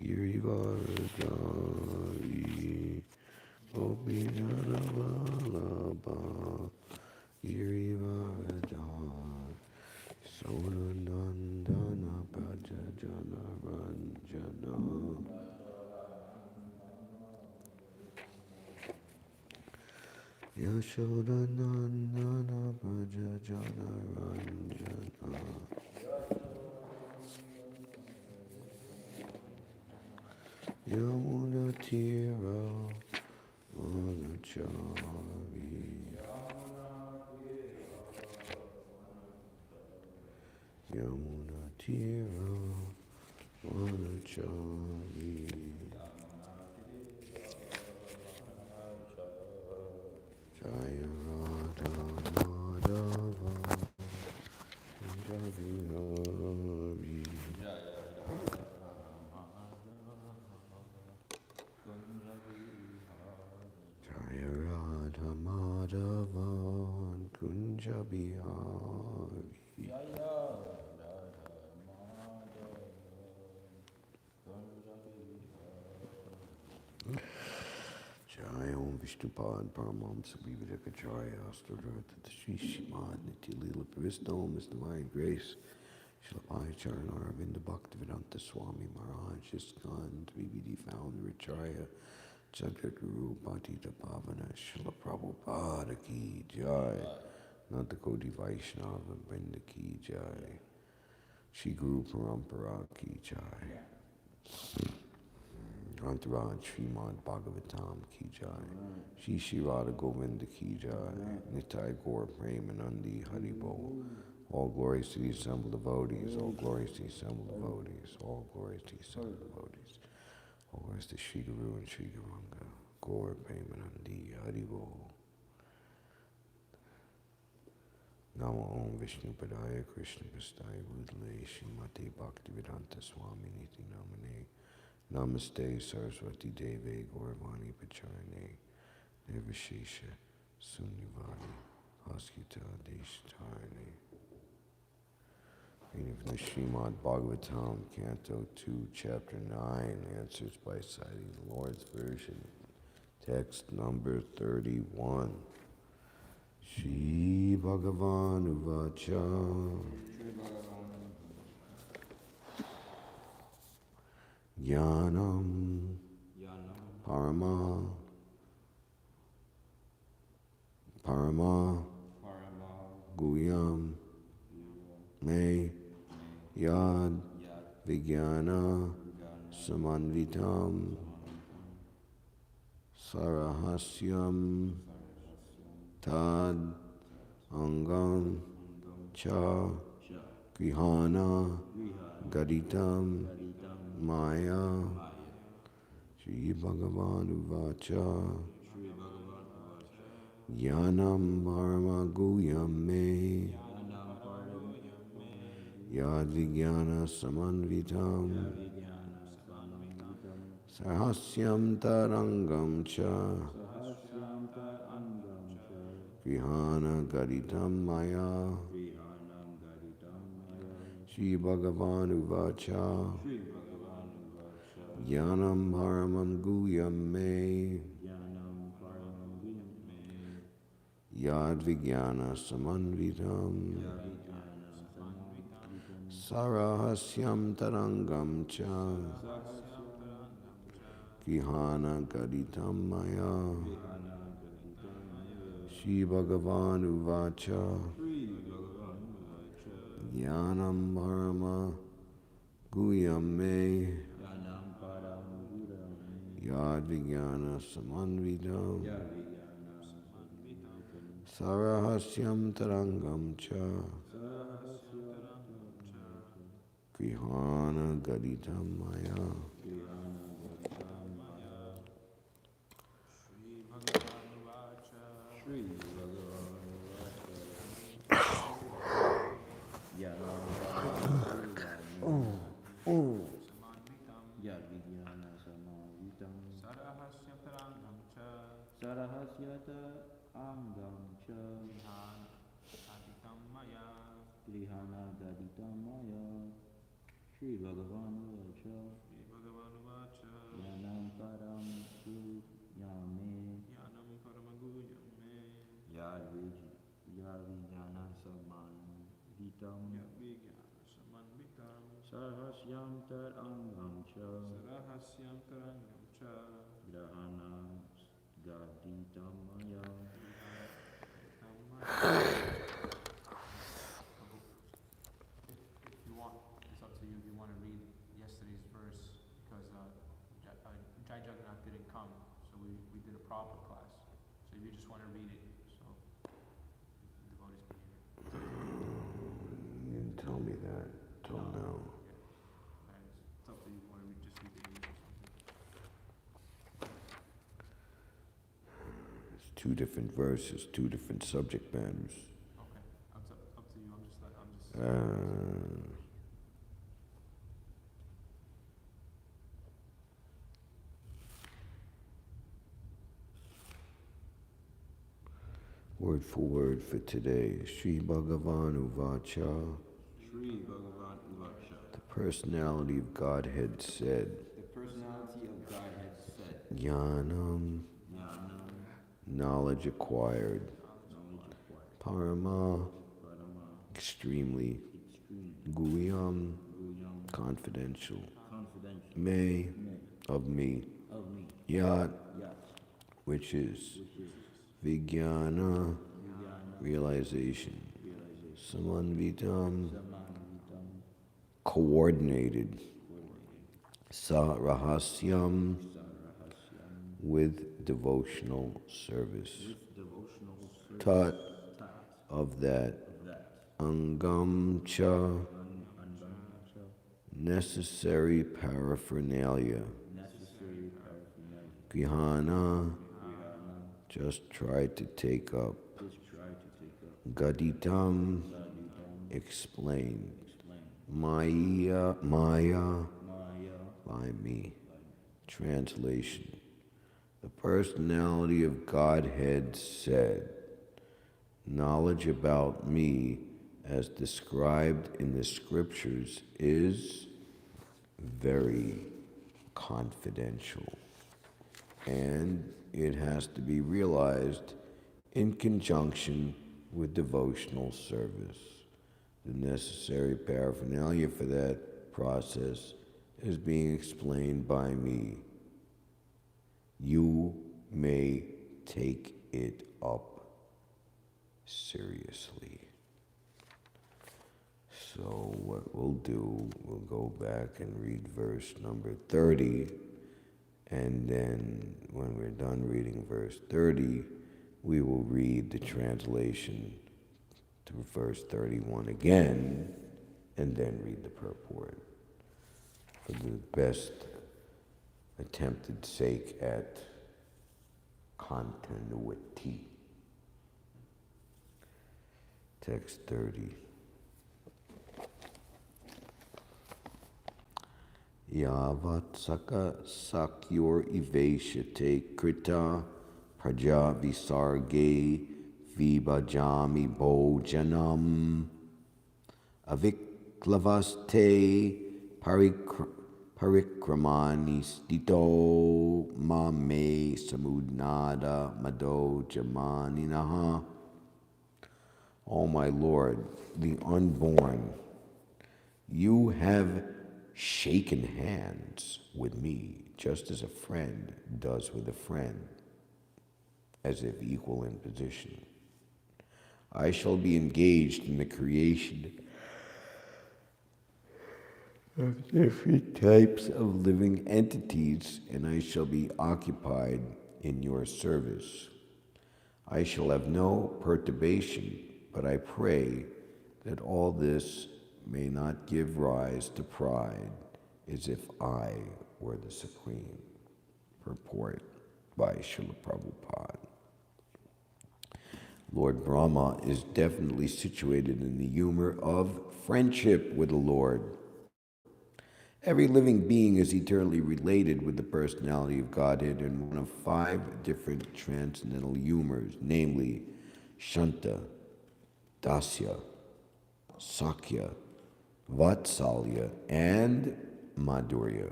Girivardhari Gopinavalabha Girivardhari Sonanandana Prajajana Ranjana Yashodanandana Prajajana Ranjana Yamuna Tira Manachari Yamuna Tira Manachari Jaya Radha Madhava Punjabi Hari Jaya Radha Madhava Kunja Bihari Jaya Om Vishnupad Paramamsa Vivedakacharya Astadhartha Shri Śrīmad Nitya Lila Pravistam is Divine Grace Shilapaya Charana Aravinda Bhaktivedanta Swami Maharaj Iskand VVD Founder Acharya Jagadguru Bhatita Pavana Srila Prabhupada Ki Jai Nanda Koti Vaishnava Vrinda Ki Jai Shri Guru Parampara Ki Jai Antaraj Śrīmad-Bhāgavatam Ki Jai Shri Shri Radha Govinda Ki Jai Nitai Gaur Premanandi Haribo. All glories to the assembled devotees, all glories to the assembled devotees, all glories to the assembled devotees, all glories to Shri Guru and Shri Garanga, Gaur Premanandi Haribo. Namo Om Vishnu Padaya Krishna Prasthaya Bhutale Śrīmate Bhaktivedanta Swami Niti Namane Namaste Saraswati Deve Gauravani Pacharane Nirvishesha Sunyavadi Haskita Deshtarane. Reading from the Śrīmad-Bhāgavatam, Canto 2, Chapter 9, answers by citing the Lord's version. Text number 31. Shri Bhagavan Uvacha Jnanam Parama Guyam Me Yad Vijnana Samanvitam Sarahasyam Tad Angam Cha Grihana Gaditam Maya Shri Bhagavan Uvacha Jnanam Parama Guyam Me Yad Vijnana Samanvitam Sahasyam Tarangam Cha Grihana Gaditam Maya Shri Bhagavan Uvacha Jnanam Paramam Guyam Me Yad Vijnana Samanvitam Sarahasyam Tarangam Cha Grihana Gaditam Maya Shri Bhagavan Uvacha Jnanam Parama Guyam Me Yad Vijnana Samanvitam Sarahasyam Tarangam Cha Grihana Gaditam Maya Sarahasyata Angam Cha Grihana Gaditam Maya Śrīmad-Bhāgavatam Yanam param yame Yavijnana saman vitam Sarhasyam tar angam cha Grahana gaditam maya. If you want, it's up to you. If you want to read yesterday's verse, because Jai Jagannath didn't come, so we did a proper class. So if you just want to read it, so the devotees can hear it. You didn't tell me that till now. Yeah. It's up to you. If you want to read, just read the English or something. It's two different verses, two different subject matters. Okay, up to you. I'm just. Word for word for today. Śrīmad-Bhāgavatam Uvacha. Śrīmad-Bhāgavatam. The personality of Godhead said. The personality of Godhead said. Jnanam. Knowledge acquired. Parama. Extremely. Guhyam. Confidential. Me. Of me. Yat. Which is. Vijnana. Realization. Samanvitam. Coordinated. Sarahasyam. With devotional service. Tat. Of that. Angam cha. Necessary paraphernalia. Grihana. Just try to take up. Gaditam. Explain. Maya. By me. Translation. The personality of Godhead said, knowledge about me as described in the scriptures is very confidential, and it has to be realized in conjunction with devotional service. The necessary paraphernalia for that process is being explained by me. You may take it up seriously. So what we'll do, we'll go back and read verse number 30, and then when we're done reading verse 30, we will read the translation to verse 31 again, and then read the purport for the best attempted sake at continuity. Text 30. Yavat saka sakyor iveshate krita praja visarge vibhajami bhojanam aviklavaste parikramani stito mame samudnada mado jamaninaha. O my Lord, the unborn, you have shaken hands with me, just as a friend does with a friend, as if equal in position. I shall be engaged in the creation of different types of living entities, and I shall be occupied in your service. I shall have no perturbation, but I pray that all this may not give rise to pride, as if I were the supreme. Purport by Srila Prabhupada. Lord Brahma is definitely situated in the humor of friendship with the Lord. Every living being is eternally related with the personality of Godhead in one of 5 different transcendental humors, namely Shanta, Dasya, Sakya, Vatsalya, and Madhurya.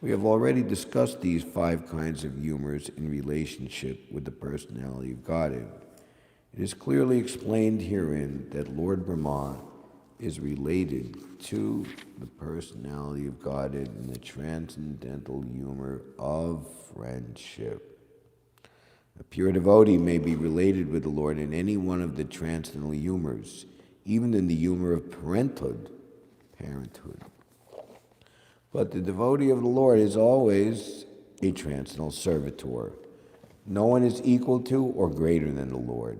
We have already discussed these 5 kinds of humors in relationship with the personality of Godhead. It is clearly explained herein that Lord Brahma is related to the personality of Godhead in the transcendental humor of friendship. A pure devotee may be related with the Lord in any one of the transcendental humors, even in the humor of parenthood. But the devotee of the Lord is always a transcendental servitor. No one is equal to or greater than the Lord.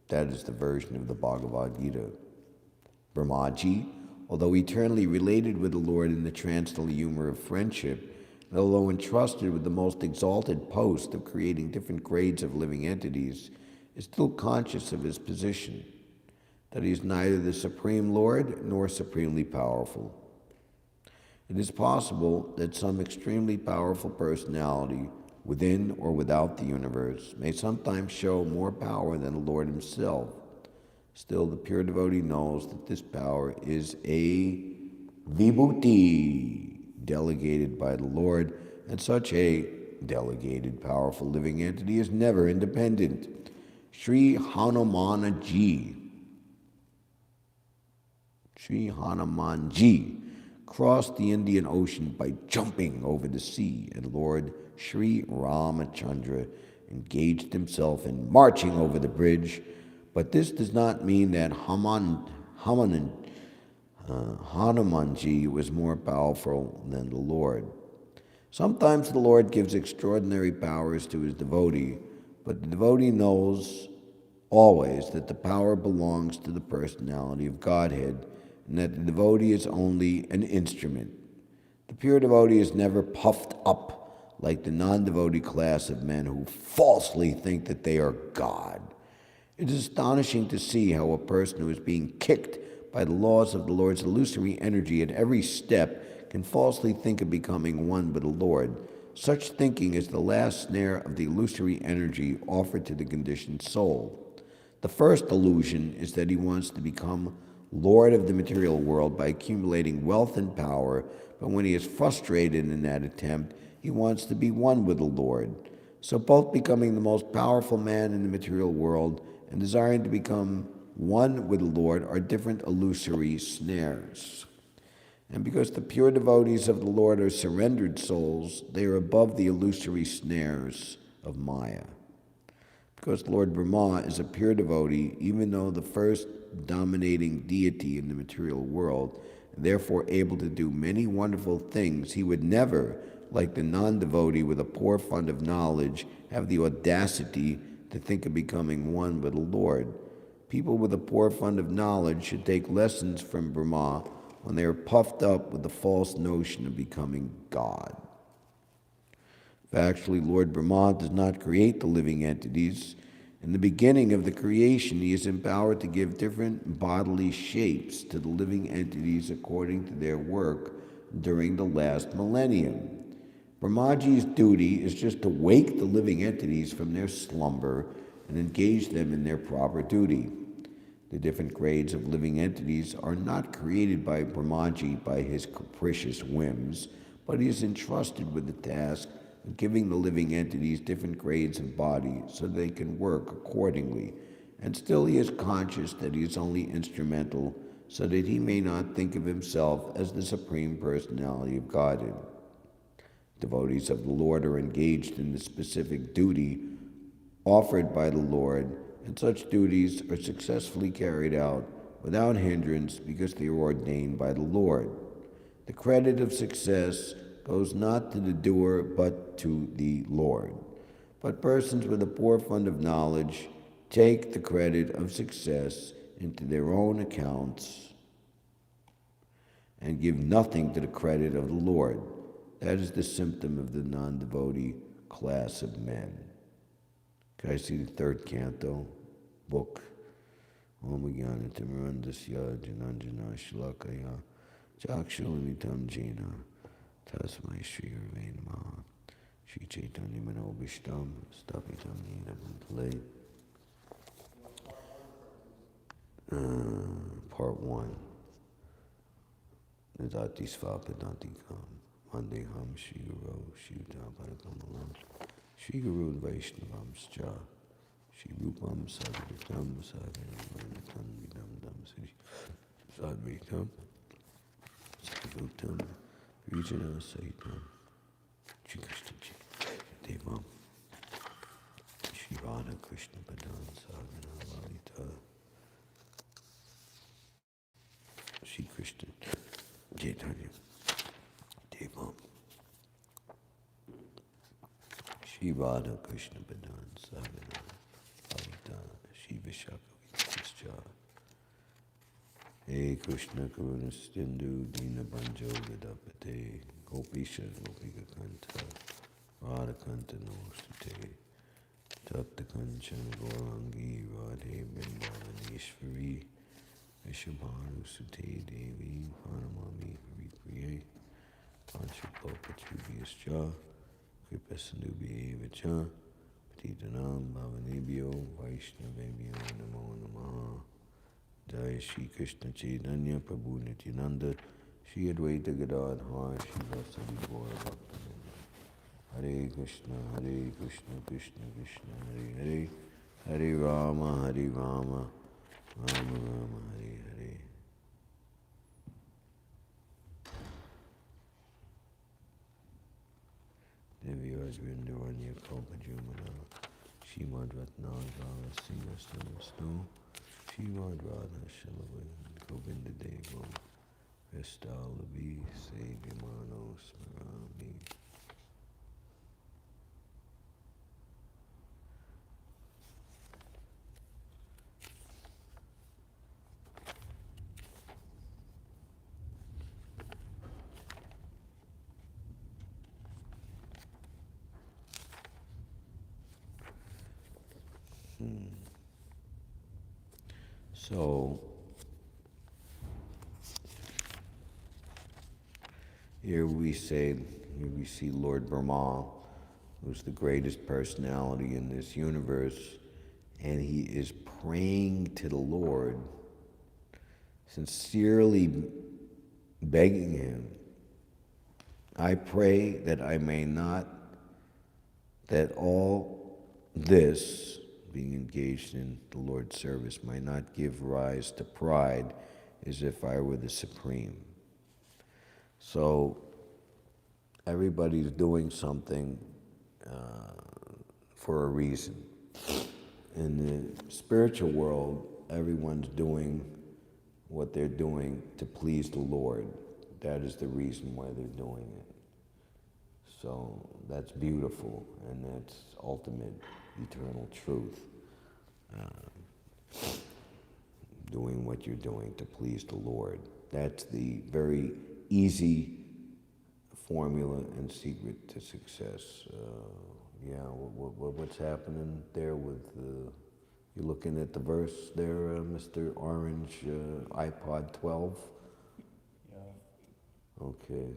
That is the version of the Bhagavad Gita. Brahmaji, although eternally related with the Lord in the transcendental humor of friendship, and although entrusted with the most exalted post of creating different grades of living entities, is still conscious of his position, that he is neither the Supreme Lord nor supremely powerful. It is possible that some extremely powerful personality within or without the universe may sometimes show more power than the Lord himself. Still, the pure devotee knows that this power is a vibhuti, delegated by the Lord, and such a delegated, powerful living entity is never independent. Sri Hanumanji crossed the Indian Ocean by jumping over the sea, and Lord Sri Ramachandra engaged himself in marching over the bridge. But this does not mean that Hanumanji was more powerful than the Lord. Sometimes the Lord gives extraordinary powers to his devotee, but the devotee knows always that the power belongs to the personality of Godhead, and that the devotee is only an instrument. The pure devotee is never puffed up like the non-devotee class of men who falsely think that they are God. It is astonishing to see how a person who is being kicked by the laws of the Lord's illusory energy at every step can falsely think of becoming one with the Lord. Such thinking is the last snare of the illusory energy offered to the conditioned soul. The first illusion is that he wants to become Lord of the material world by accumulating wealth and power, but when he is frustrated in that attempt, he wants to be one with the Lord. So both becoming the most powerful man in the material world and desiring to become one with the Lord are different illusory snares. And because the pure devotees of the Lord are surrendered souls, they are above the illusory snares of Maya. Because Lord Brahma is a pure devotee, even though the first dominating deity in the material world, and therefore able to do many wonderful things, he would never, like the non-devotee with a poor fund of knowledge, have the audacity to think of becoming one with the Lord. People with a poor fund of knowledge should take lessons from Brahma when they are puffed up with the false notion of becoming God. Factually, Lord Brahma does not create the living entities. In the beginning of the creation, he is empowered to give different bodily shapes to the living entities according to their work during the last millennium. Brahmaji's duty is just to wake the living entities from their slumber and engage them in their proper duty. The different grades of living entities are not created by Brahmaji by his capricious whims, but he is entrusted with the task of giving the living entities different grades of body so they can work accordingly. And still he is conscious that he is only instrumental so that he may not think of himself as the Supreme Personality of Godhead. Devotees of the Lord are engaged in the specific duty offered by the Lord, and such duties are successfully carried out without hindrance because they are ordained by the Lord. The credit of success goes not to the doer but to the Lord. But persons with a poor fund of knowledge take the credit of success into their own accounts and give nothing to the credit of the Lord. That is the symptom of the non-devotee class of men. Can I see the third canto, book? Om Jnana Timirandasya Jananjana Shlakaya Chakshulamitam Jena Tasmai Shri Gurve Namaha Shri Chaitanya Manobishtam Stapitam Nina Bhantale. Part 1. Dadati Svapadantikam, Vandeham Shri Guru, Shri Uttapadakamalam, Shri Guru Vaishnavamscha, Shri Rupam Sadvitam, Sadvitam Vidam Dam Sri Sadvitam, Sadvitam, Vijana Saitam, Shri Krishna Devam, Shri Radha Krishna Padan Sagana Lalita, Shri Krishna Chaitanya Devam, Shri Radha Krishna Padan Sagana Lalita, Shri Vishakha Hey Krishna Karuna Sindhu Dina Banjo Vidapate Gopisha Gopika Kanta Radha Kanta Nostate Takta Kanchan Gorangi Radhe Vrindavaneshwari Vishabhanu Sute Devi Pranamami Haripriye Panchapokachubhyascha Kripasandubhye Vacha Patitanam Bhavanebhyo Vaishnavebhyo Namo Namaha Jai Shri Krishna Chaitanya Prabhu Nityananda Shri Advaita Gadadhar Shri Vasadi Gaura Bhakta Hare Krishna Krishna Krishna Hare Hare Hare Rama Rama Rama Hare Hare. Devyas Vrindavanya Kalpajumana Śrīmad-Ratnākara Singhastanastho Śrīmad Radha Shalavan Govinda Devo Vestalavi Sevimano Smarami. So, here we see Lord Brahma, who's the greatest personality in this universe, and he is praying to the Lord, sincerely begging him, I pray that that all this, being engaged in the Lord's service, might not give rise to pride as if I were the supreme. So everybody's doing something for a reason. In the spiritual world, everyone's doing what they're doing to please the Lord. That is the reason why they're doing it. So that's beautiful, and that's ultimate eternal truth. Doing what you're doing to please the Lord. That's the very easy formula and secret to success. What's happening there with, you're looking at the verse there, Mr. Orange, iPod 12? Yeah. Okay.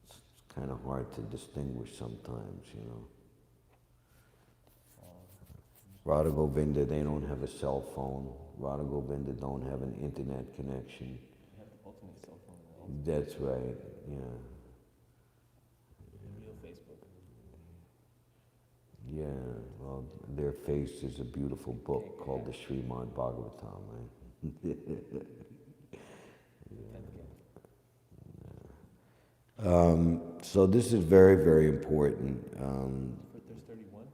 It's kind of hard to distinguish sometimes, you know. Radha Govinda, they don't have a cell phone. Radha Govinda don't have an internet connection. You have the ultimate cell phone. That's right, yeah. The real Facebook. Yeah, well, their face is a beautiful book called the Śrīmad-Bhāgavatam, right? So this is very, very important. There's 31?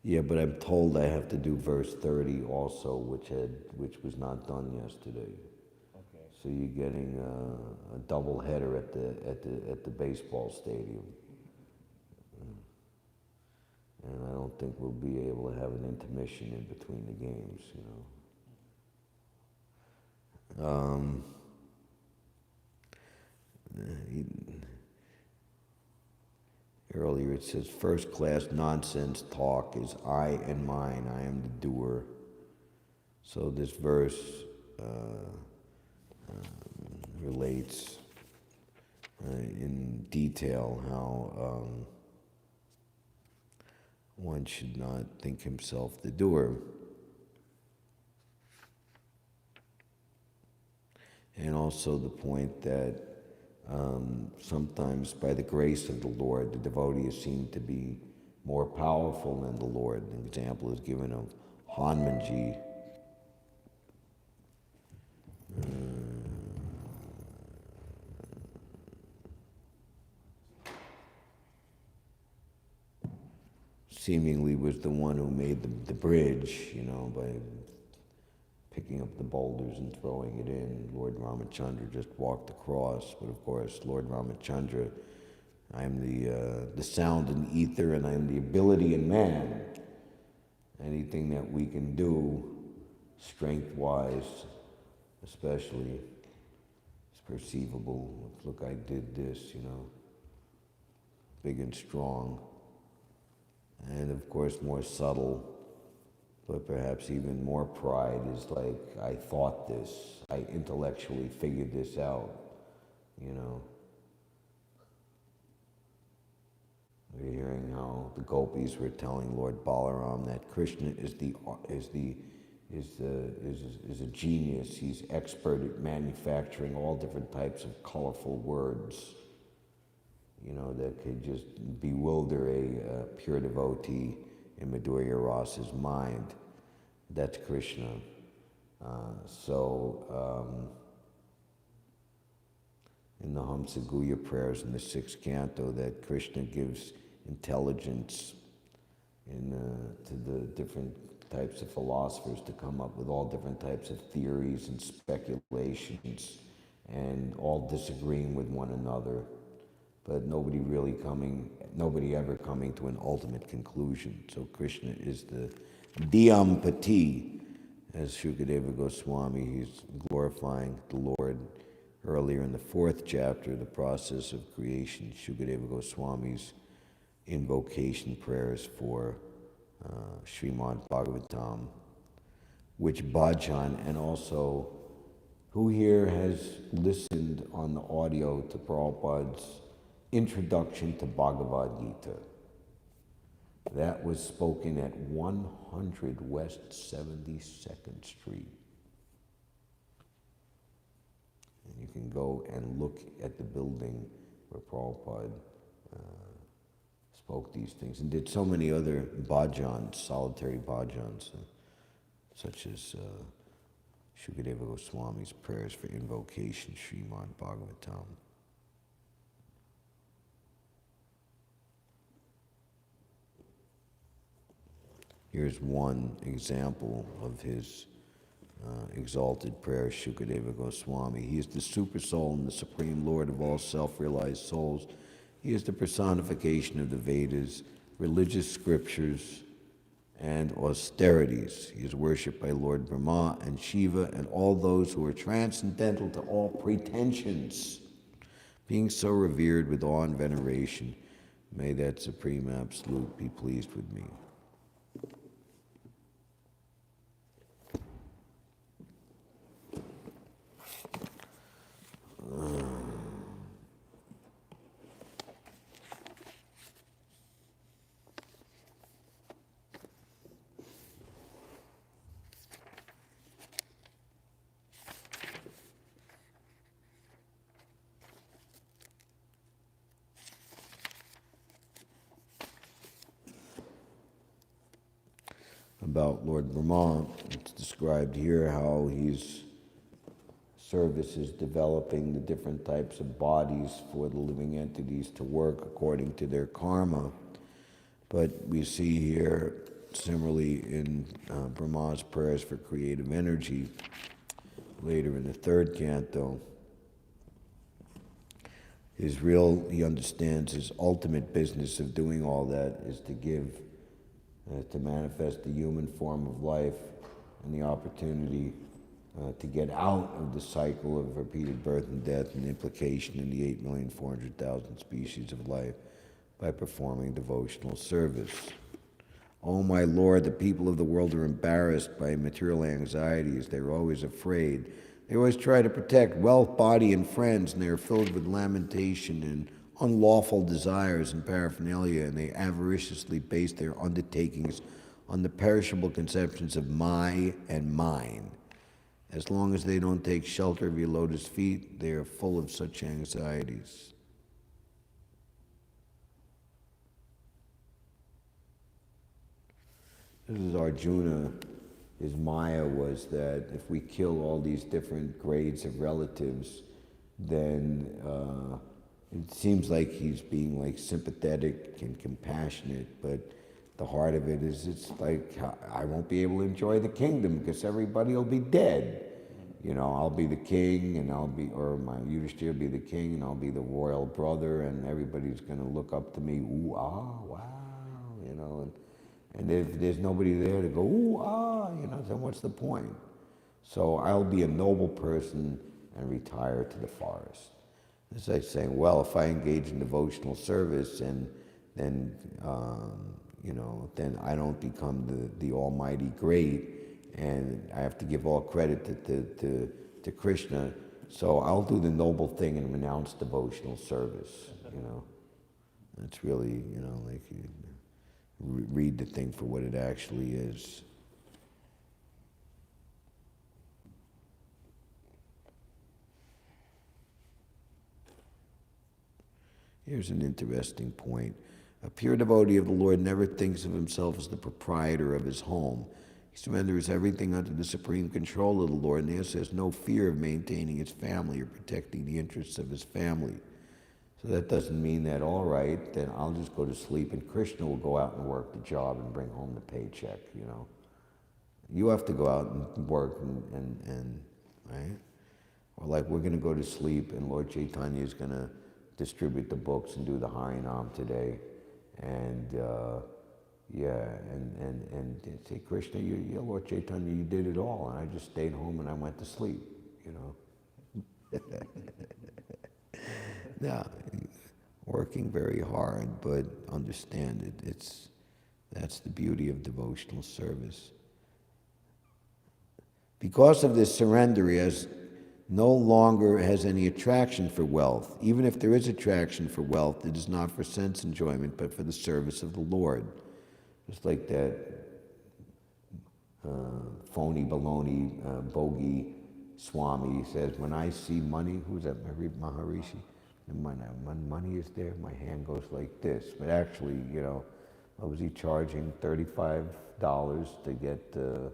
Yeah, but I'm told I have to do verse 30 also, which was not done yesterday. Okay. So you're getting a double header at the baseball stadium, and I don't think we'll be able to have an intermission in between the games, you know. Earlier it says, first class nonsense talk is I and mine, I am the doer. So this verse relates in detail how one should not think himself the doer. And also the point that sometimes by the grace of the Lord, the devotee is seen to be more powerful than the Lord. An example is given of Hanumanji. Seemingly was the one who made the bridge, by picking up the boulders and throwing it in. Lord Ramachandra just walked across, but of course, Lord Ramachandra, I am the sound in the ether, and I am the ability in man. Anything that we can do, strength-wise, especially, is perceivable. Look, I did this, big and strong. And of course, more subtle, but perhaps even more pride is like, I thought this, I intellectually figured this out, We're hearing how the gopis were telling Lord Balaram that Krishna is a genius. He's expert at manufacturing all different types of colorful words, that could just bewilder a pure devotee in Madhurya Rasa's mind. That's Krishna. In the Hamsa Guhya prayers in the 6th canto, that Krishna gives intelligence to the different types of philosophers to come up with all different types of theories and speculations, and all disagreeing with one another, but nobody ever coming to an ultimate conclusion. So Krishna is the Diyampati, as Shukadeva Goswami, he's glorifying the Lord. Earlier in the 4th chapter, the process of creation, Shukadeva Goswami's invocation prayers for Śrīmad-Bhāgavatam, which bhajan, and also, who here has listened on the audio to Prabhupada's introduction to Bhagavad Gita? That was spoken at 100 West 72nd Street. And you can go and look at the building where Prabhupada spoke these things, and did so many other bhajans, solitary bhajans, such as Shukadeva Goswami's prayers for invocation, Śrīmad-Bhāgavatam. Here's one example of his exalted prayer, Shukadeva Goswami. He is the super soul and the supreme Lord of all self-realized souls. He is the personification of the Vedas, religious scriptures, and austerities. He is worshipped by Lord Brahma and Shiva and all those who are transcendental to all pretensions. Being so revered with awe and veneration, may that Supreme Absolute be pleased with me. About Lord Brahma, it's described here how his service is developing the different types of bodies for the living entities to work according to their karma. But we see here, similarly in Brahma's prayers for creative energy, later in the 3rd canto, he understands his ultimate business of doing all that is to give, to manifest the human form of life and the opportunity to get out of the cycle of repeated birth and death and implication in the 8,400,000 species of life by performing devotional service. Oh my Lord, the people of the world are embarrassed by material anxieties. They're always afraid. They always try to protect wealth, body, and friends, and they are filled with lamentation and unlawful desires and paraphernalia, and they avariciously base their undertakings on the perishable conceptions of my and mine. As long as they don't take shelter of your lotus feet, they are full of such anxieties. This is Arjuna. His Maya was that if we kill all these different grades of relatives, then it seems like he's being like sympathetic and compassionate, but the heart of it is it's like I won't be able to enjoy the kingdom because everybody will be dead. You know, I'll be the king and or my Yudhishthira will be the king and I'll be the royal brother and everybody's going to look up to me, ooh, ah, wow, you know, and if there's nobody there to go, ooh, ah, you know, then what's the point? So I'll be a noble person and retire to the forest. It's like saying, well, if I engage in devotional service and then, you know, then I don't become the almighty great and I have to give all credit to Krishna. So I'll do the noble thing and renounce devotional service, you know. It's really, you know, like you read the thing for what it actually is. Here's an interesting point. A pure devotee of the Lord never thinks of himself as the proprietor of his home. He surrenders everything under the supreme control of the Lord, and thus has no fear of maintaining his family or protecting the interests of his family. So that doesn't mean that, all right, then I'll just go to sleep and Krishna will go out and work the job and bring home the paycheck, you know. You have to go out and work and right? Or like we're going to go to sleep and Lord Chaitanya is going to distribute the books and do the Harinam today. And and say, Krishna, you Lord Chaitanya, you did it all. And I just stayed home and I went to sleep, you know. No, working very hard, but understand it. That's the beauty of devotional service. Because of this surrender, he no longer has any attraction for wealth. Even if there is attraction for wealth, it is not for sense enjoyment, but for the service of the Lord. Just like that phony baloney bogey Swami says, when I see money, who's that, Maharishi? And when money is there, my hand goes like this. But actually, you know, what was he charging? $35 to get... $1,500.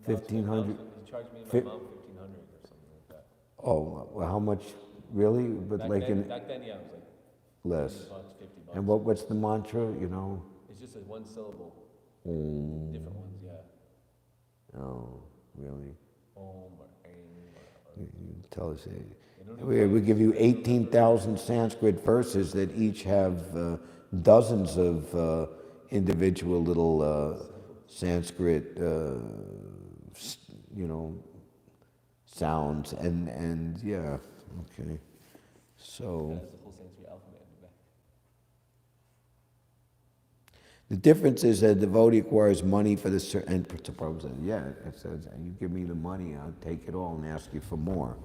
$1,500? He charged me and my mom $1,500 or something like that. Oh, well, how much, really? But Back like then, yeah, it was like less. $50. And what's the mantra, you know? It's just a one syllable. Different ones, yeah. Oh, really? Om or aim or... You tell us. We give you 18,000 Sanskrit verses that each have dozens of individual little Sanskrit, you know, sounds, and yeah, okay. So That's the whole Sanskrit alphabet in the back. the difference is that a devotee acquires money for the and Prabhupada says, yeah, it says, you give me the money, I'll take it all and ask you for more.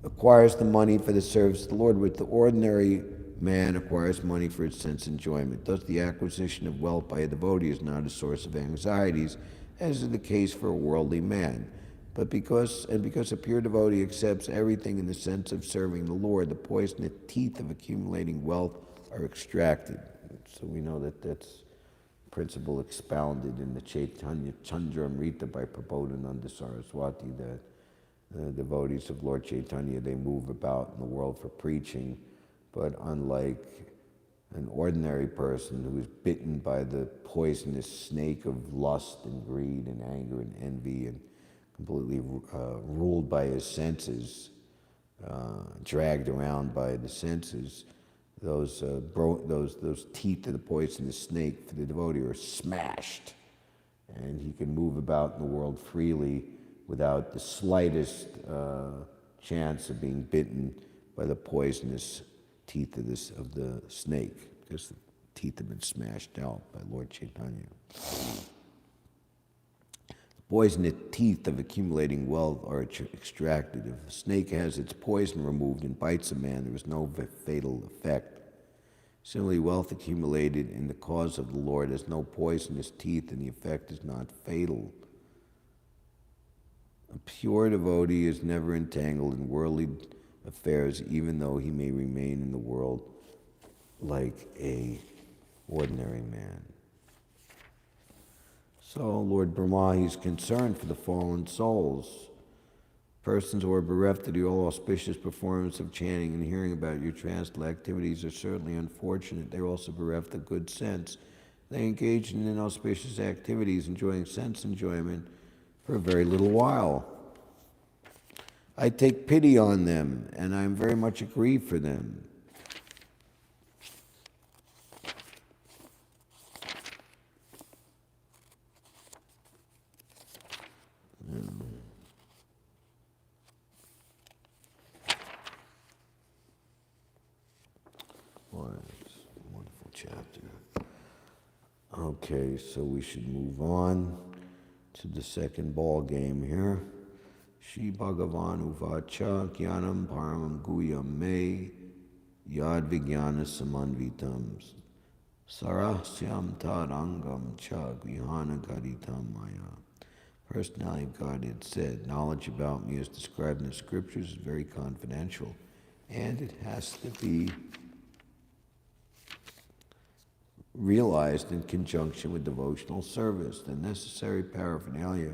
Acquires the money for the service of the Lord, which the ordinary man acquires money for its sense enjoyment. Thus, the acquisition of wealth by a devotee is not a source of anxieties, as is the case for a worldly man. But because a pure devotee accepts everything in the sense of serving the Lord, the poisonous teeth of accumulating wealth are extracted. So we know that that's principle expounded in the Chaitanya Chandramrita by Prabodhananda Saraswati, that the devotees of Lord Chaitanya, they move about in the world for preaching, but unlike an ordinary person who is bitten by the poisonous snake of lust and greed and anger and envy and completely ruled by his senses, dragged around by the senses, those teeth of the poisonous snake for the devotee are smashed, and he can move about in the world freely without the slightest chance of being bitten by the poisonous teeth of the snake, because the teeth have been smashed out by Lord Chaitanya. The poisonous teeth of accumulating wealth are extracted. If a snake has its poison removed and bites a man, there is no fatal effect. Similarly, wealth accumulated in the cause of the Lord has no poisonous teeth, and the effect is not fatal. A pure devotee is never entangled in worldly affairs, even though he may remain in the world like an ordinary man. So, Lord Brahma, he's concerned for the fallen souls. Persons who are bereft of the all-auspicious performance of chanting and hearing about your transcendental activities are certainly unfortunate. They're also bereft of good sense. They engage in inauspicious activities, enjoying sense enjoyment for a very little while. I take pity on them, and I am very much aggrieved for them. Wonderful chapter. Okay, so we should move on to the second ball game here. Shri Bhagavan Uvacha Jnanam Paramam Guyam Me Yad Vijnana Samanvitam Sarasyam Tarangam Cha Grihana Gaditam Maya. Personality of Godhead said, knowledge about me as described in the scriptures is very confidential, and it has to be realized in conjunction with devotional service. The necessary paraphernalia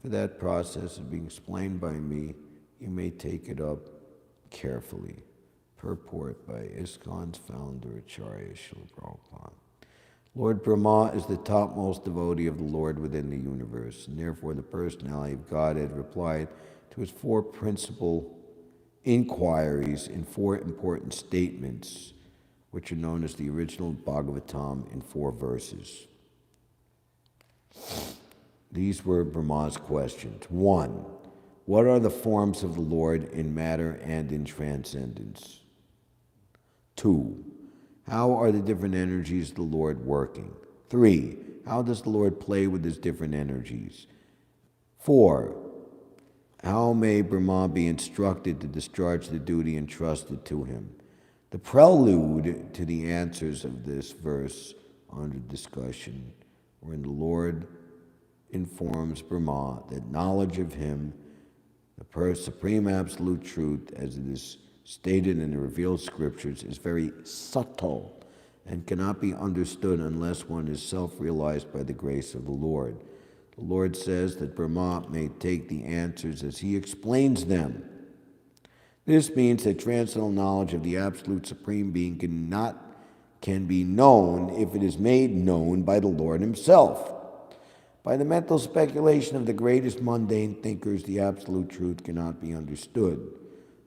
for that process is being explained by me. You may take it up carefully. Purport by ISKCON's founder, Acharya Srila Prabhupada. Lord Brahma is the topmost devotee of the Lord within the universe, and therefore the personality of Godhead replied to his four principal inquiries in four important statements, which are known as the original Bhagavatam in 4 verses. These were Brahma's questions. 1. What are the forms of the Lord in matter and in transcendence? 2. How are the different energies of the Lord working? 3. How does the Lord play with his different energies? 4. How may Brahma be instructed to discharge the duty entrusted to him? The prelude to the answers of this verse under discussion, wherein the Lord informs Brahma that knowledge of him, the supreme absolute truth, as it is stated in the revealed scriptures, is very subtle and cannot be understood unless one is self-realized by the grace of the Lord. The Lord says that Brahma may take the answers as he explains them. This means that transcendental knowledge of the absolute supreme being can be known if it is made known by the Lord himself. By the mental speculation of the greatest mundane thinkers, the absolute truth cannot be understood.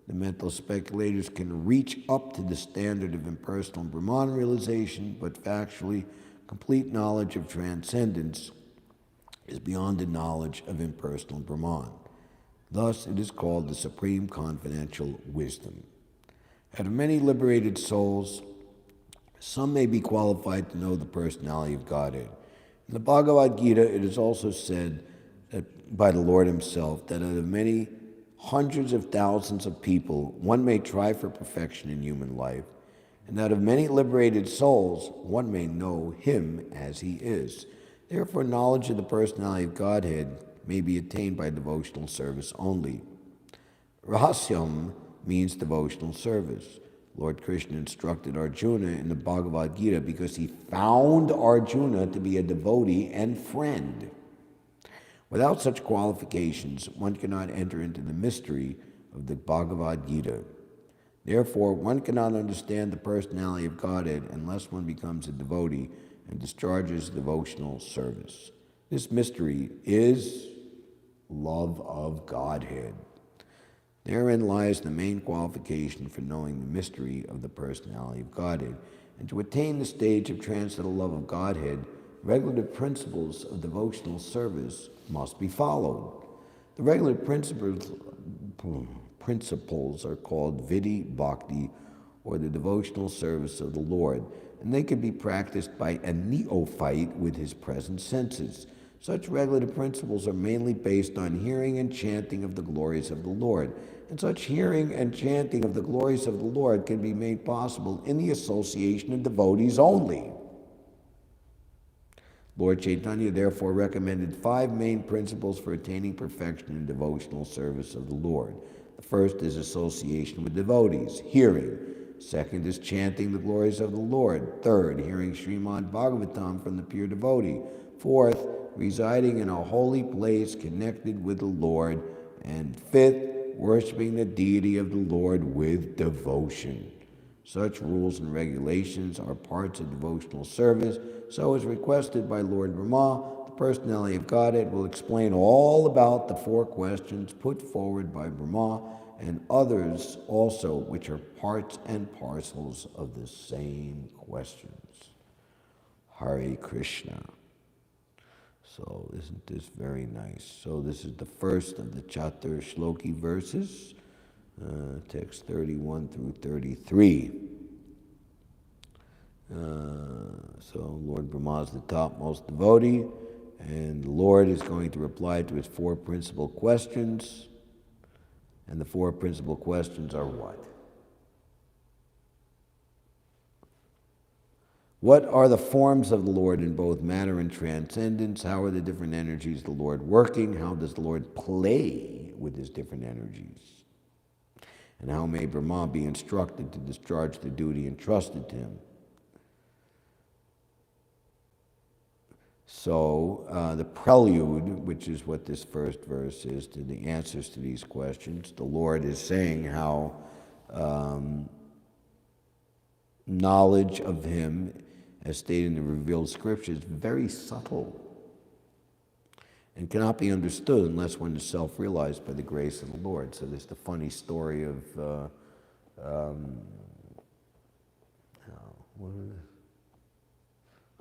The mental speculators can reach up to the standard of impersonal Brahman realization, but factually, complete knowledge of transcendence is beyond the knowledge of impersonal Brahman. Thus, it is called the supreme confidential wisdom. Out of many liberated souls, some may be qualified to know the personality of Godhead. In the Bhagavad Gita, it is also said that by the Lord himself that out of many hundreds of thousands of people, one may try for perfection in human life, and out of many liberated souls, one may know him as he is. Therefore, knowledge of the personality of Godhead may be attained by devotional service only. Rahasyam means devotional service. Lord Krishna instructed Arjuna in the Bhagavad Gita because he found Arjuna to be a devotee and friend. Without such qualifications, one cannot enter into the mystery of the Bhagavad Gita. Therefore, one cannot understand the personality of Godhead unless one becomes a devotee and discharges devotional service. This mystery is love of Godhead. Therein lies the main qualification for knowing the mystery of the personality of Godhead. And to attain the stage of transcendental love of Godhead, regulative principles of devotional service must be followed. The regulative principles are called Vidhi Bhakti, or the devotional service of the Lord, and they can be practiced by a neophyte with his present senses. Such regulative principles are mainly based on hearing and chanting of the glories of the Lord. And such hearing and chanting of the glories of the Lord can be made possible in the association of devotees only. Lord Chaitanya therefore recommended 5 main principles for attaining perfection in devotional service of the Lord. The first is association with devotees, hearing. Second is chanting the glories of the Lord. Third, hearing Śrīmad-Bhāgavatam from the pure devotee. Fourth, residing in a holy place connected with the Lord. And fifth, worshiping the deity of the Lord with devotion. Such rules and regulations are parts of devotional service. So as requested by Lord Rāma, the personality of Godhead will explain all about the 4 questions put forward by Brahma and others also, which are parts and parcels of the same questions. Hare Krishna. So isn't this very nice? So this is the first of the Chatur Shloki verses, text 31 through 33. So Lord Brahma is the topmost devotee, and the Lord is going to reply to his 4 principal questions. And the 4 principal questions are what? What are the forms of the Lord in both matter and transcendence? How are the different energies of the Lord working? How does the Lord play with his different energies? And how may Brahma be instructed to discharge the duty entrusted to him? So the prelude, which is what this first verse is, to the answers to these questions, the Lord is saying how knowledge of him, as stated in the revealed scriptures, is very subtle and cannot be understood unless one is self-realized by the grace of the Lord. So there's the funny story of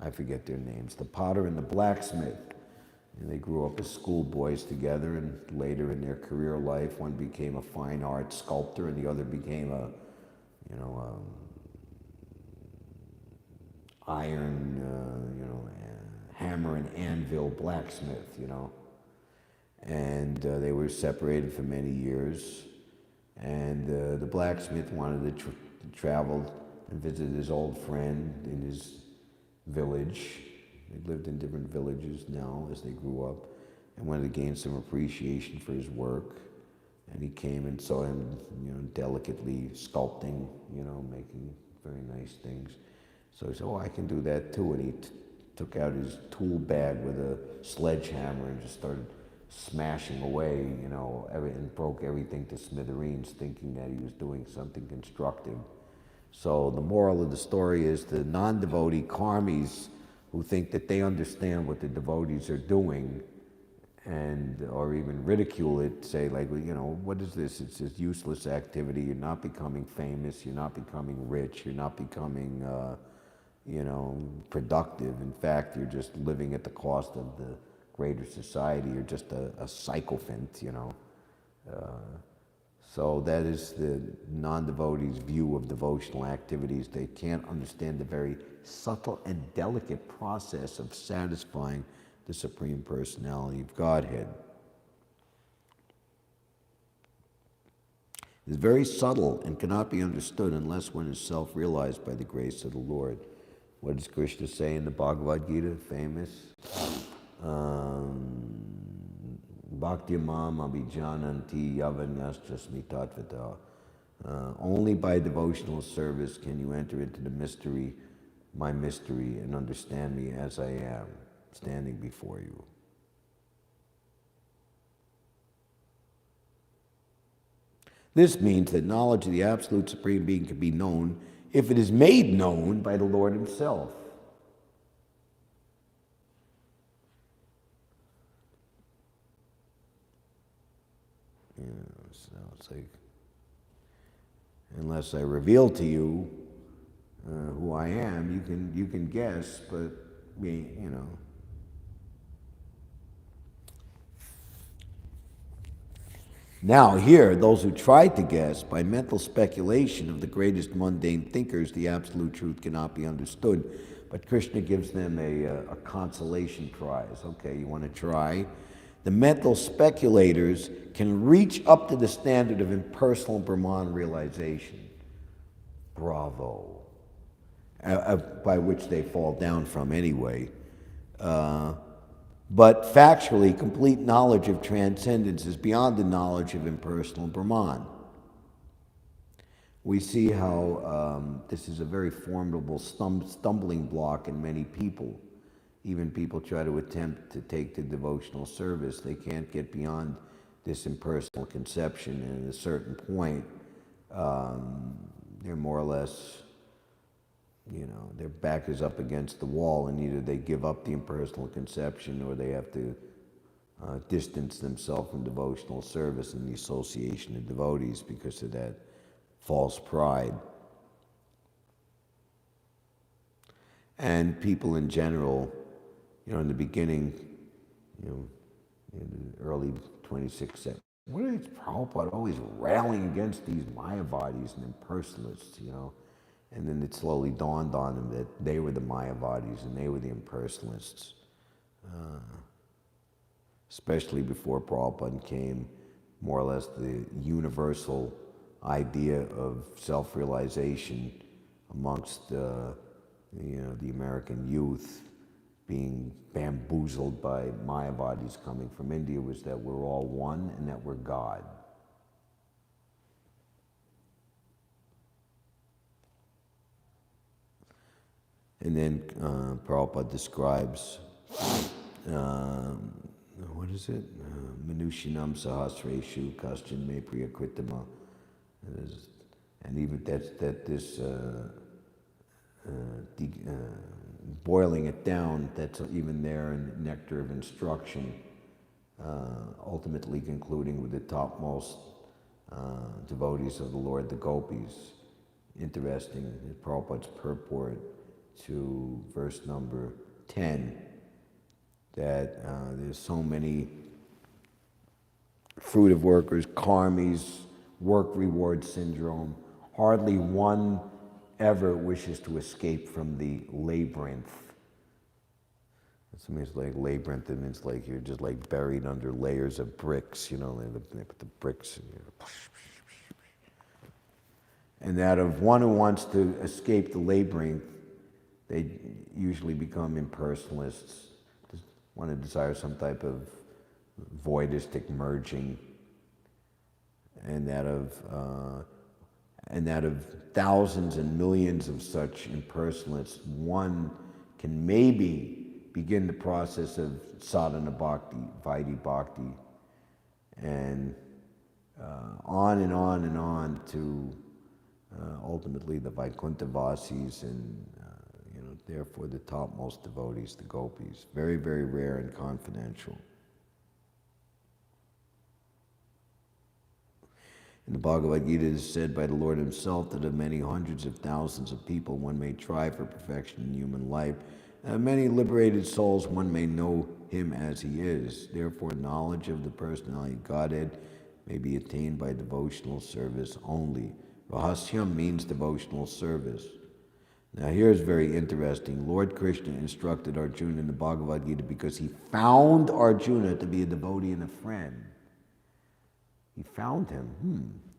I forget their names, the potter and the blacksmith. And they grew up as schoolboys together, and later in their career life, one became a fine art sculptor and the other became a hammer and anvil blacksmith, And they were separated for many years. And the blacksmith wanted to travel and visit his old friend in his village. They lived in different villages now as they grew up, and wanted to gain some appreciation for his work. And he came and saw him, delicately sculpting, making very nice things. So he said, "Oh, I can do that too." And he took out his tool bag with a sledgehammer and just started smashing away, and broke everything to smithereens, thinking that he was doing something constructive. So the moral of the story is the non-devotee karmis who think that they understand what the devotees are doing, or even ridicule it, say like, what is this? It's this useless activity. You're not becoming famous. You're not becoming rich. You're not becoming, productive. In fact, you're just living at the cost of the greater society. You're just a sycophant, So that is the non-devotee's view of devotional activities. They can't understand the very subtle and delicate process of satisfying the Supreme Personality of Godhead. It is very subtle and cannot be understood unless one is self-realized by the grace of the Lord. What does Krishna say in the Bhagavad Gita? Famous. Bhakti mam abhijananti yavanyastasmi tatvata. Only by devotional service can you enter into the mystery, my mystery, and understand me as I am, standing before you. This means that knowledge of the Absolute Supreme Being can be known if it is made known by the Lord himself. So it's like, unless I reveal to you who I am, you can guess, but Now here, those who try to guess by mental speculation of the greatest mundane thinkers, the absolute truth cannot be understood. But Krishna gives them a consolation prize. Okay, you want to try? The mental speculators can reach up to the standard of impersonal Brahman realization. Bravo. By which they fall down from anyway. But factually, complete knowledge of transcendence is beyond the knowledge of impersonal Brahman. We see how this is a very formidable stumbling block in many people. Even people try to attempt to take the devotional service. They can't get beyond this impersonal conception, and at a certain point, they're more or less, their back is up against the wall, and either they give up the impersonal conception or they have to distance themselves from devotional service and the association of devotees because of that false pride. And people in general, in the beginning, in the early 26th century, what is Prabhupada always railing against these Mayavadis and impersonalists, And then it slowly dawned on them that they were the Mayavadis and they were the impersonalists. Especially before Prabhupada came, more or less the universal idea of self-realization amongst the American youth being bamboozled by Mayavadis coming from India was that we're all one and that we're God. And then Prabhupada describes, what is it? Manushinam sahasreshu kaschin me priyakritama. And even that this boiling it down, that's even there in Nectar of Instruction, ultimately concluding with the topmost devotees of the Lord, the gopis. Interesting, Prabhupada's purport to verse number 10, that there's so many fruit of workers, karmis, work reward syndrome. Hardly one ever wishes to escape from the labyrinth. It means like labyrinth, it means like you're just like buried under layers of bricks, they put the bricks in you. And that of one who wants to escape the labyrinth, they usually become impersonalists, just want to desire some type of voidistic merging, and that of thousands and millions of such impersonalists, one can maybe begin the process of sadhana bhakti, vaidhi bhakti, and on and on and on to ultimately the Vaikuntha-vasis and therefore the topmost devotees, the gopis. Very, very rare and confidential. In the Bhagavad Gita, it is said by the Lord himself that of many hundreds of thousands of people one may try for perfection in human life, and of many liberated souls one may know him as he is. Therefore, knowledge of the personality of Godhead may be attained by devotional service only. Rahasyam means devotional service. Now here's very interesting. Lord Krishna instructed Arjuna in the Bhagavad Gita because he found Arjuna to be a devotee and a friend. He found him.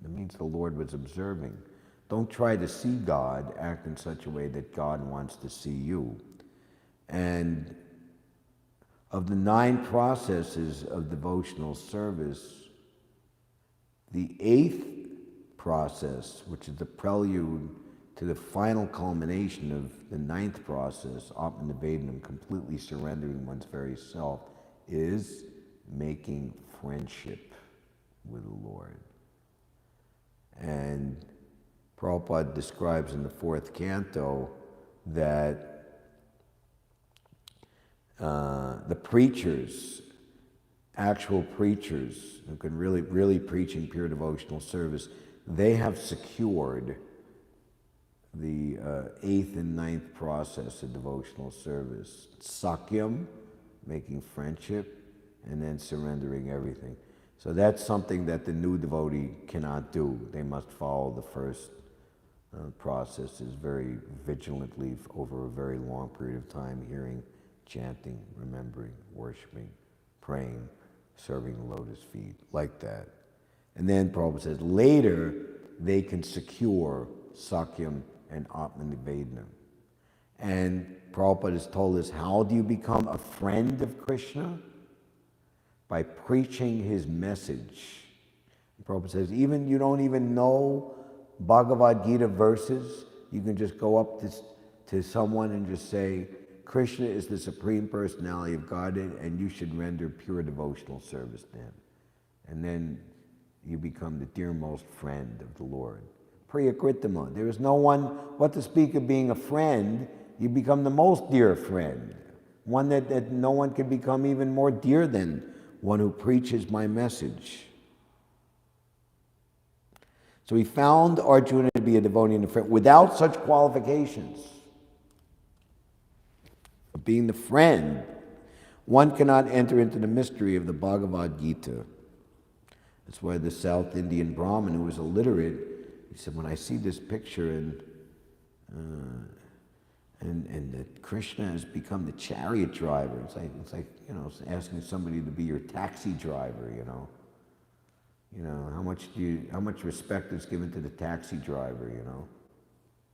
That means the Lord was observing. Don't try to see God, act in such a way that God wants to see you. And of the 9 processes of devotional service, the 8th process, which is the prelude to the final culmination of the 9th process, Atmanivedanam, completely surrendering one's very self, is making friendship with the Lord. And Prabhupada describes in the 4th canto that the preachers, actual preachers who can really preach in pure devotional service, they have secured the 8th and 9th process of devotional service. Sakyam, making friendship, and then surrendering everything. So that's something that the new devotee cannot do. They must follow the first process is very vigilantly over a very long period of time, hearing, chanting, remembering, worshiping, praying, serving the lotus feet, like that. And then Prabhupada says later they can secure Sakyam and Atmanivedana. And Prabhupada has told us, how do you become a friend of Krishna? By preaching his message. Prabhupada says, even you don't even know Bhagavad Gita verses, you can just go up to someone and just say, Krishna is the Supreme Personality of Godhead, and you should render pure devotional service to him. And then you become the dearmost friend of the Lord. Priyakritama. There is no one, what to speak of being a friend, you become the most dear friend. One that no one can become even more dear than one who preaches my message. So he found Arjuna to be a devotee and a friend without such qualifications. Being the friend, one cannot enter into the mystery of the Bhagavad Gita. That's why the South Indian Brahmin, who was illiterate, he said, when I see this picture and that Krishna has become the chariot driver, it's like asking somebody to be your taxi driver, how much respect is given to the taxi driver,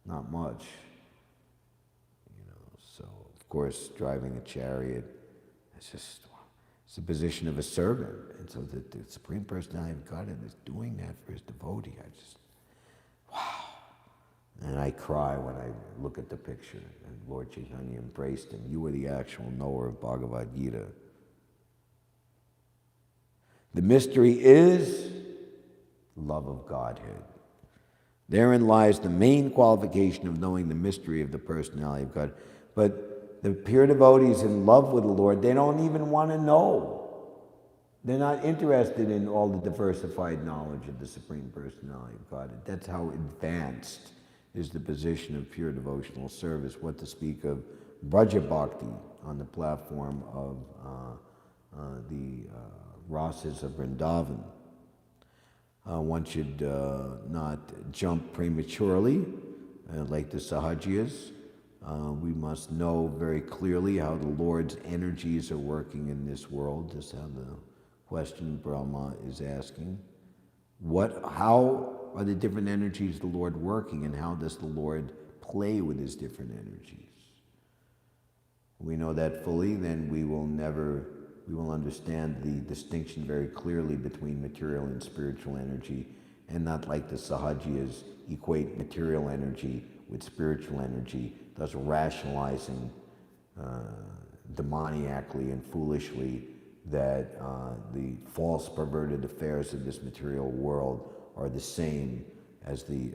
Not much. So of course driving a chariot, it's the position of a servant. And so the Supreme Personality of Godhead is doing that for his devotee. Wow. And I cry when I look at the picture. And Lord Chaitanya embraced him. You are the actual knower of Bhagavad Gita. The mystery is love of Godhead. Therein lies the main qualification of knowing the mystery of the personality of God. But the pure devotees in love with the Lord, they don't even want to know. They're not interested in all the diversified knowledge of the Supreme Personality of God. That's how advanced is the position of pure devotional service. What to speak of Braja Bhakti on the platform of the Rasas of Vrindavan. One should not jump prematurely, like the Sahajiyas. We must know very clearly how the Lord's energies are working in this world. Just how the question Brahma is asking. How are the different energies of the Lord working, and how does the Lord play with his different energies? We know that fully, then we will understand the distinction very clearly between material and spiritual energy, and not like the Sahajiyas equate material energy with spiritual energy, thus rationalizing demoniacally and foolishly that the false perverted affairs of this material world are the same as the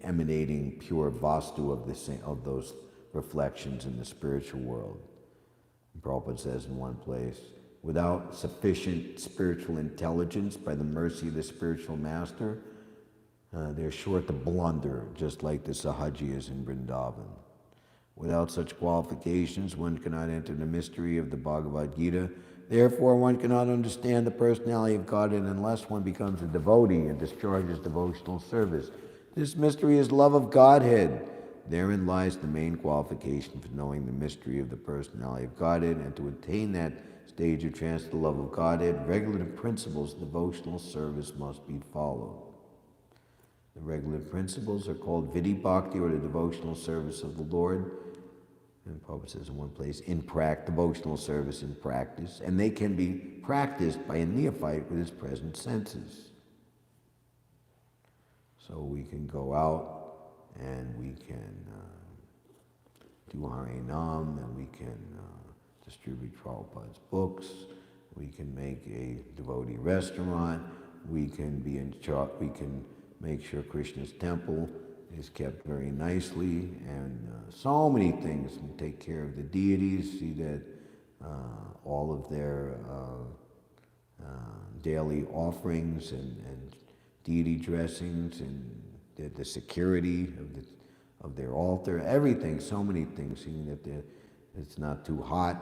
emanating pure vastu of those reflections in the spiritual world. Prabhupada says in one place, without sufficient spiritual intelligence by the mercy of the spiritual master, they're sure to blunder, just like the Sahajiyas in Vrindavan. Without such qualifications, one cannot enter the mystery of the Bhagavad Gita. Therefore, one cannot understand the personality of Godhead unless one becomes a devotee and discharges devotional service. This mystery is love of Godhead. Therein lies the main qualification for knowing the mystery of the personality of Godhead, and to attain that stage of trance to the love of Godhead, regulative principles of devotional service must be followed. The regulative principles are called Vidhi Bhakti, or the devotional service of the Lord. And Prabhupada says in one place, devotional service in practice, and they can be practiced by a neophyte with his present senses. So we can go out and we can do Harinam, and we can distribute Prabhupada's books, we can make a devotee restaurant, we can be in charge, we can make sure Krishna's temple is kept very nicely, and so many things. We take care of the deities, see that all of their daily offerings and deity dressings and the security of their altar, everything, so many things, seeing that it's not too hot.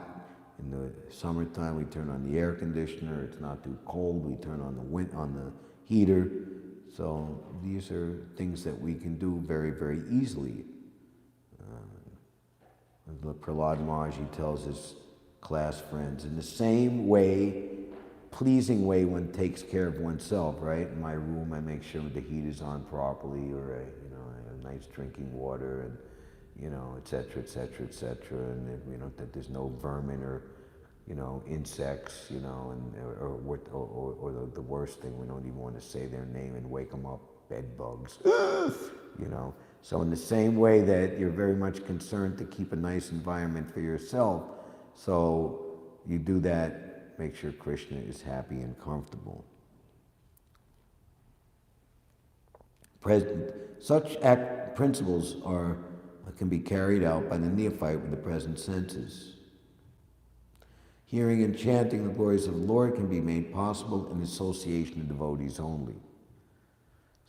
In the summertime, we turn on the air conditioner. It's not too cold, we turn on the heater So these are things that we can do very, very easily. The Prahlad Maharaj, he tells his class friends, in the same way, pleasing way one takes care of oneself, right? In my room, I make sure the heat is on properly, or I have nice drinking water, and et cetera, et cetera, et cetera, and that there's no vermin or insects, and or the worst thing, we don't even want to say their name and wake them up, bed bugs, So in the same way that you're very much concerned to keep a nice environment for yourself, so you do that, make sure Krishna is happy and comfortable. Such principles can be carried out by the neophyte with the present senses. Hearing and chanting the glories of the Lord can be made possible in association of devotees only.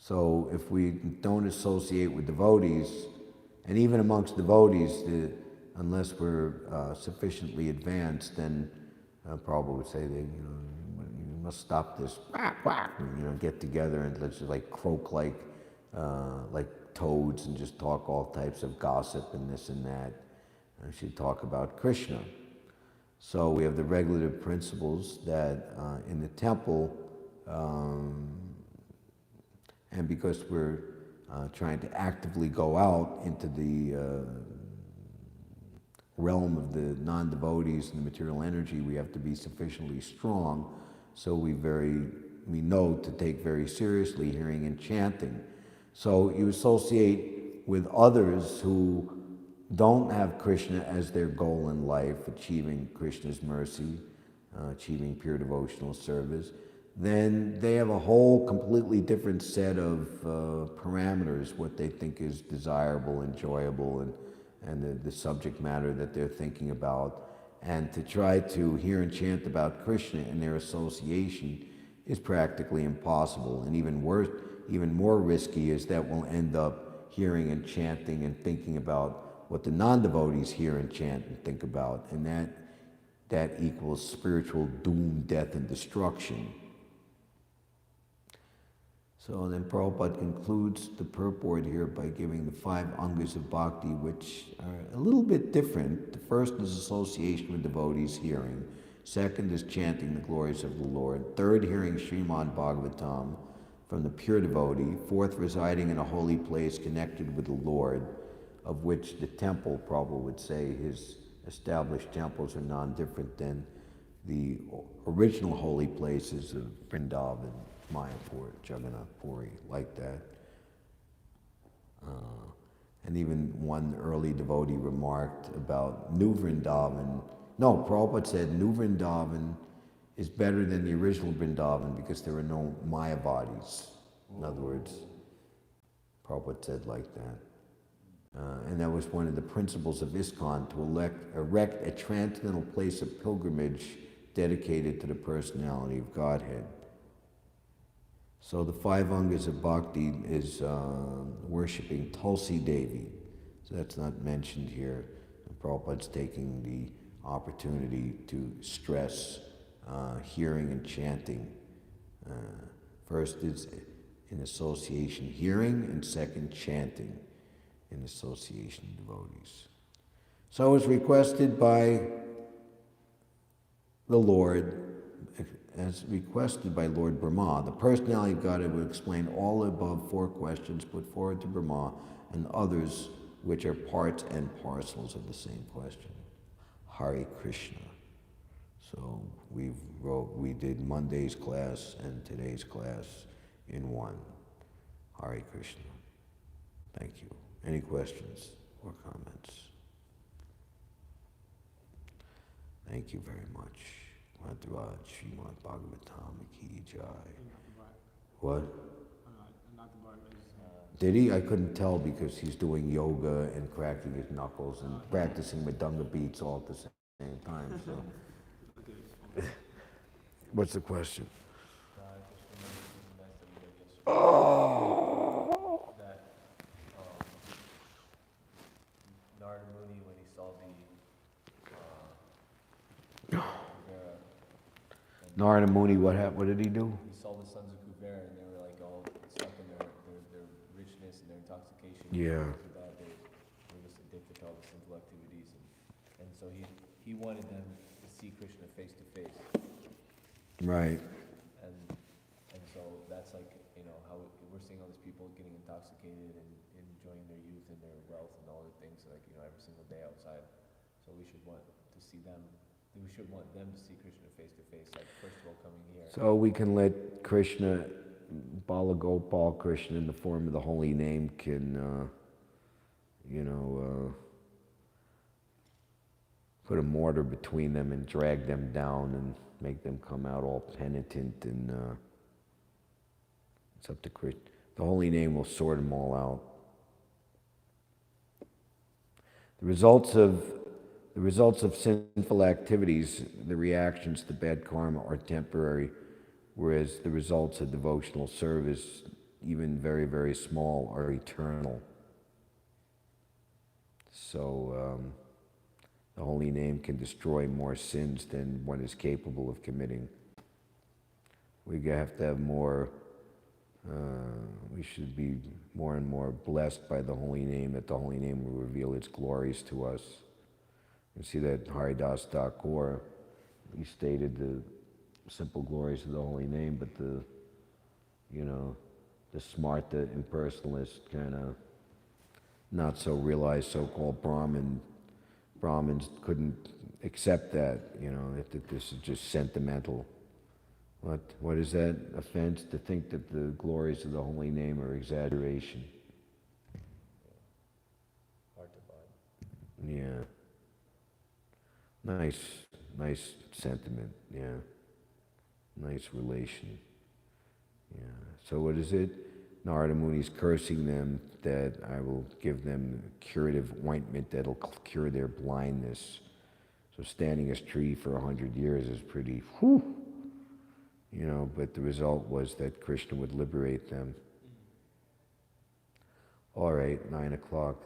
So if we don't associate with devotees, and even amongst devotees, unless we're sufficiently advanced, then Prabhupada would say that you must stop this, get together and let's just croak like toads and just talk all types of gossip and this and that. And should talk about Krishna. So we have the regulative principles that in the temple, and because we're trying to actively go out into the realm of the non-devotees and the material energy, we have to be sufficiently strong. So we know to take very seriously hearing and chanting. So you associate with others who don't have Krishna as their goal in life, achieving Krishna's mercy, achieving pure devotional service, then they have a whole completely different set of parameters, what they think is desirable, enjoyable, and the subject matter that they're thinking about. And to try to hear and chant about Krishna in their association is practically impossible. And even worse, even more risky is that we'll end up hearing and chanting and thinking about what the non-devotees hear and chant and think about. And that equals spiritual doom, death, and destruction. So then Prabhupada concludes the purport here by giving the 5 angas of bhakti, which are a little bit different. The first is association with devotees hearing. Second is chanting the glories of the Lord. Third, hearing Śrīmad-Bhāgavatam from the pure devotee. Fourth, residing in a holy place connected with the Lord, of which the temple, Prabhupada would say, his established temples are non-different than the original holy places of Vrindavan, Mayapur, Jagannath Puri, like that. And even one early devotee remarked about New Vrindavan. No, Prabhupada said New Vrindavan is better than the original Vrindavan because there are no Mayavadis. In other words, Prabhupada said like that. And that was one of the principles of ISKCON, to erect a transcendental place of pilgrimage dedicated to the personality of Godhead. So the 5 angas of bhakti is worshipping Tulsi Devi. So that's not mentioned here. And Prabhupada's taking the opportunity to stress hearing and chanting. First is in association hearing, and second chanting in association devotees. So it's requested by the Lord, as requested by Lord Brahma, the personality of Godhead will explain all the above 4 questions put forward to Brahma and others which are parts and parcels of the same question. Hare Krishna. So we did Monday's class and today's class in one. Hare Krishna. Thank you. Any questions or comments? Thank you very much. Untitled Śrīmad-Bhāgavatam ki jai. What? Did he? I couldn't tell because he's doing yoga and cracking his knuckles and practicing Madanga beats all at the same time. So, what's the question? Oh. That Narada Muni, when he saw the Narada Muni, what did he do? He saw the sons of Kuvera, and they were like all stuck intoxication. Yeah. Those are bad days. We're just addicted to all the sinful activities, and so he wanted them to see Krishna face to face. Right. And so that's like, how we're seeing all these people getting intoxicated and enjoying their youth and their wealth and all the things, like, every single day outside. So we should want to see them, we should want them to see Krishna face to face, like, first of all, coming here. So we can let Krishna, Bala Gopal Krishna in the form of the holy name can, put a mortar between them and drag them down and make them come out all penitent, and it's up to Krishna. The holy name will sort them all out. The results of sinful activities, the reactions to bad karma, are temporary, whereas the results of devotional service, even very, very small, are eternal. So the holy name can destroy more sins than one is capable of committing. We have to have more, we should be more and more blessed by the holy name, that the holy name will reveal its glories to us. You see that Haridas Thakur, he stated the simple glories of the holy name, but the smart, the impersonalist, kind of not so realized so-called Brahmins couldn't accept that, that this is just sentimental. What is that offense? To think that the glories of the holy name are exaggeration. Hard to buy. Yeah. Nice sentiment, yeah. Nice relation. Yeah. So what is it? Narada Muni's cursing them that I will give them curative ointment that'll cure their blindness. So standing as tree for 100 years is pretty, whew. But the result was that Krishna would liberate them. All right, 9 o'clock.